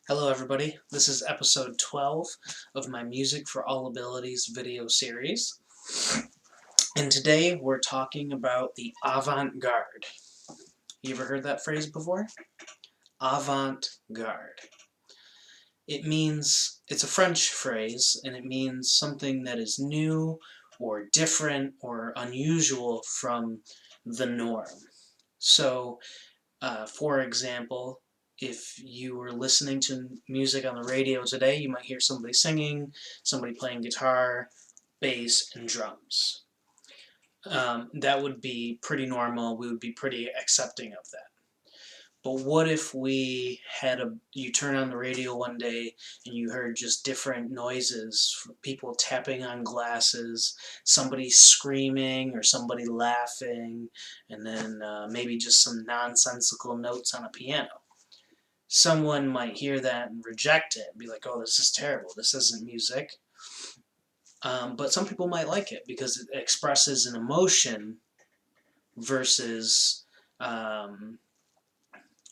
Hello everybody, this is episode 12 of my Music for All Abilities video series. And today we're talking about the avant-garde. You ever heard that phrase before? Avant-garde. It's a French phrase, and it means something that is new or different or unusual from the norm. So, for example, if you were listening to music on the radio today, you might hear somebody singing, somebody playing guitar, bass, and drums. That would be pretty normal. We would be pretty accepting of that. But what if you turn on the radio one day and you heard just different noises, people tapping on glasses, somebody screaming or somebody laughing, and then maybe just some nonsensical notes on a piano. Someone might hear that and reject it and be like, oh, this is terrible, this isn't music. But some people might like it because it expresses an emotion versus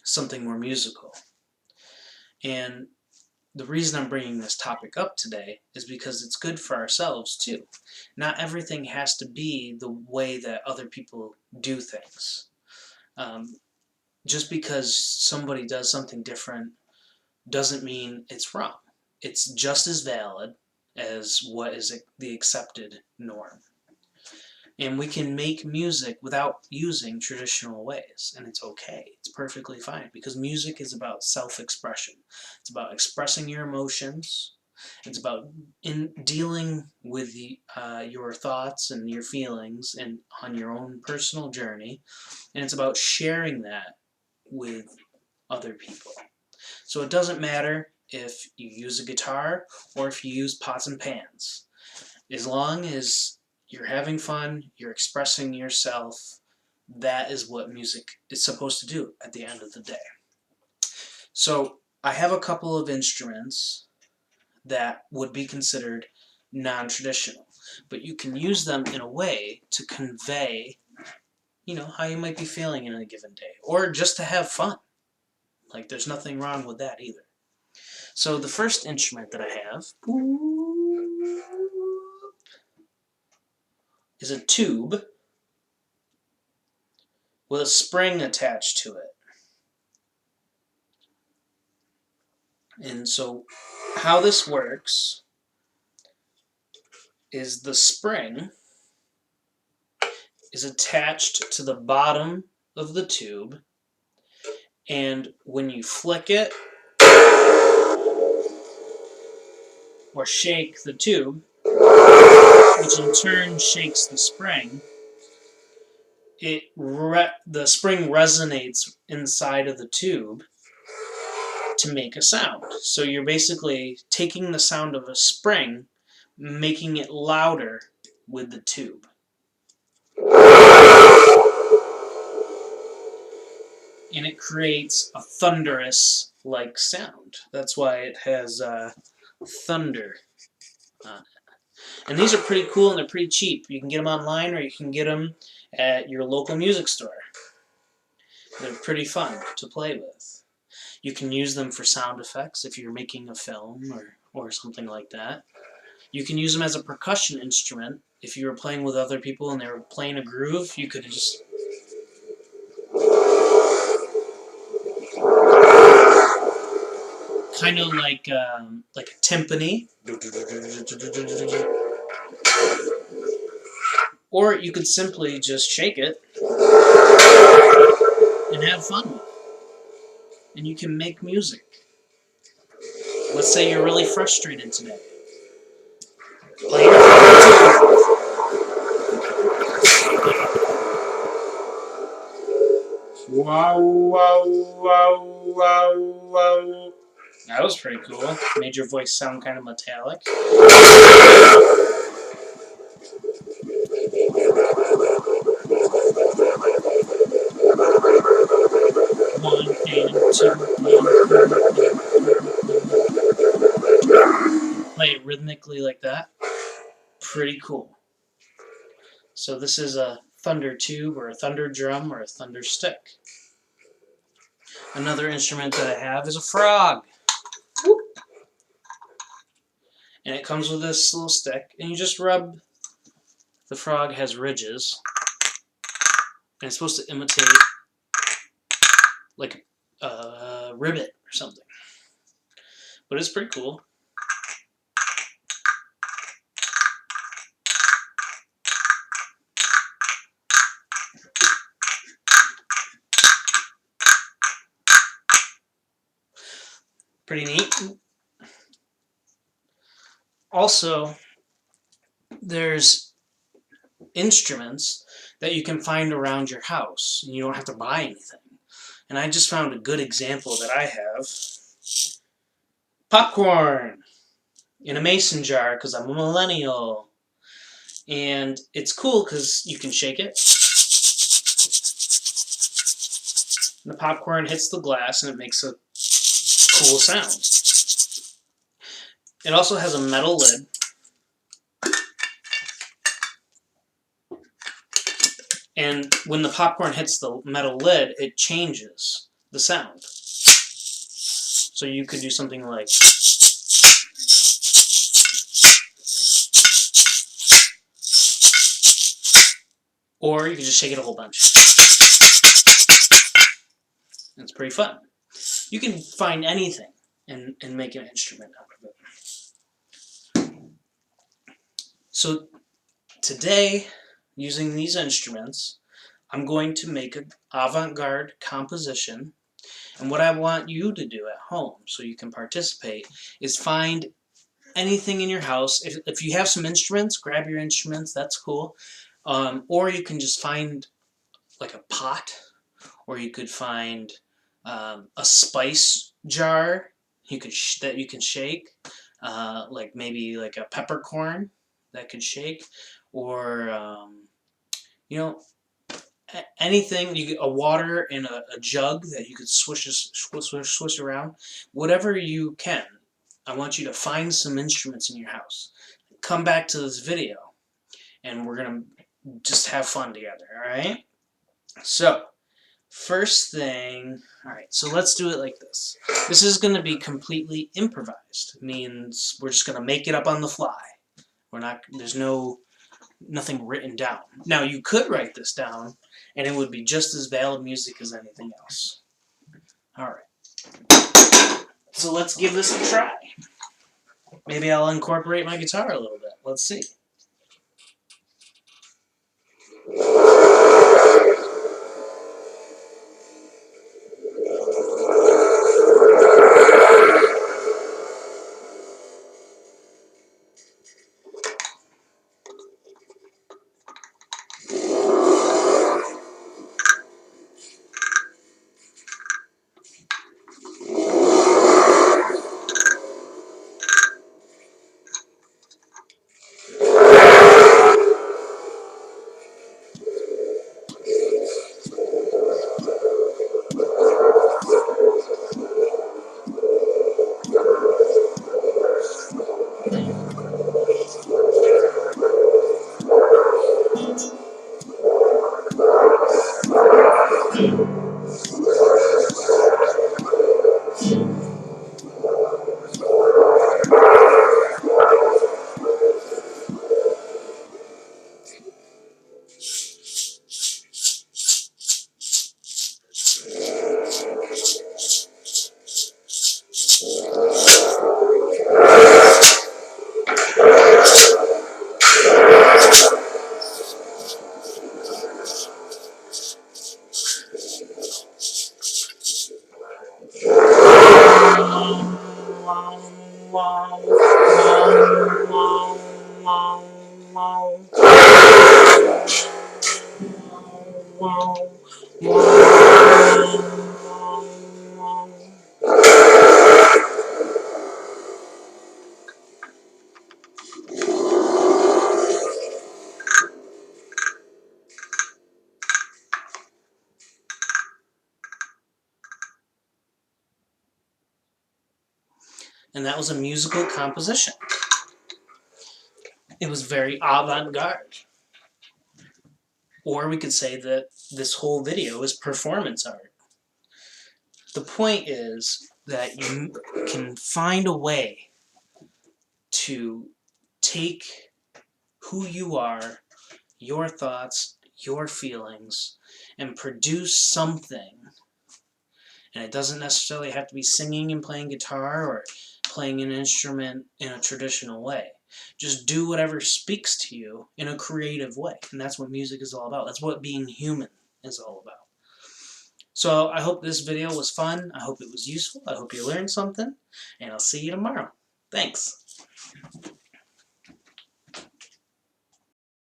something more musical. And the reason I'm bringing this topic up today is because it's good for ourselves too. Not everything has to be the way that other people do things. Just because somebody does something different doesn't mean it's wrong. It's just as valid as what is the accepted norm. And we can make music without using traditional ways, and it's okay. It's perfectly fine, because music is about self-expression. It's about expressing your emotions. It's about dealing with your thoughts and your feelings and on your own personal journey, and it's about sharing that with other people. So it doesn't matter if you use a guitar or if you use pots and pans. As long as you're having fun, you're expressing yourself, that is what music is supposed to do at the end of the day. So I have a couple of instruments that would be considered non-traditional, but you can use them in a way to convey, how you might be feeling in a given day, or just to have fun. Like, there's nothing wrong with that either. So the first instrument that I have is a tube with a spring attached to it. And so how this works is the spring is attached to the bottom of the tube, and when you flick it or shake the tube, which in turn shakes the spring, the spring resonates inside of the tube to make a sound. So you're basically taking the sound of a spring, making it louder with the tube. And it creates a thunderous-like sound. That's why it has thunder on it. And these are pretty cool, and they're pretty cheap. You can get them online, or you can get them at your local music store. They're pretty fun to play with. You can use them for sound effects if you're making a film or something like that. You can use them as a percussion instrument. If you were playing with other people and they were playing a groove, you could just kind of like a timpani. Or you could simply just shake it and have fun with it. And you can make music. Let's say you're really frustrated today. Play your wow, wow, wow, wow, wow. That was pretty cool. Made your voice sound kind of metallic. 1 and 2 and play it rhythmically like that. Pretty cool. So this is a thunder tube, or a thunder drum, or a thunder stick. Another instrument that I have is a frog. And it comes with this little stick, and you just rub. The frog has ridges, and it's supposed to imitate like a ribbit or something. But it's pretty cool. Pretty neat. Also, there's instruments that you can find around your house, and you don't have to buy anything. And I just found a good example that I have. Popcorn in a mason jar, because I'm a millennial. And it's cool because you can shake it. And the popcorn hits the glass and it makes a cool sound. It also has a metal lid. And when the popcorn hits the metal lid, it changes the sound. So you could do something like... Or you could just shake it a whole bunch. It's pretty fun. You can find anything and make an instrument out of it. So today, using these instruments, I'm going to make an avant-garde composition. And what I want you to do at home, so you can participate, is find anything in your house. If you have some instruments, grab your instruments, that's cool. Or you can just find like a pot, or you could find a spice jar that you can shake, like maybe like a peppercorn that could shake, or you know, anything. A water in a jug that you could swish around. Whatever you can. I want you to find some instruments in your house. Come back to this video, and we're gonna just have fun together. All right. So, first thing, alright, so let's do it like this. This is going to be completely improvised. It means we're just going to make it up on the fly. There's nothing written down. Now, you could write this down, and it would be just as valid music as anything else. Alright. So let's give this a try. Maybe I'll incorporate my guitar a little bit. Let's see. And that was a musical composition. It was very avant-garde. Or we could say that this whole video is performance art. The point is that you can find a way to take who you are, your thoughts, your feelings, and produce something. And it doesn't necessarily have to be singing and playing guitar or playing an instrument in a traditional way. Just do whatever speaks to you in a creative way. And that's what music is all about. That's what being human is all about. So I hope this video was fun. I hope it was useful. I hope you learned something. And I'll see you tomorrow. Thanks.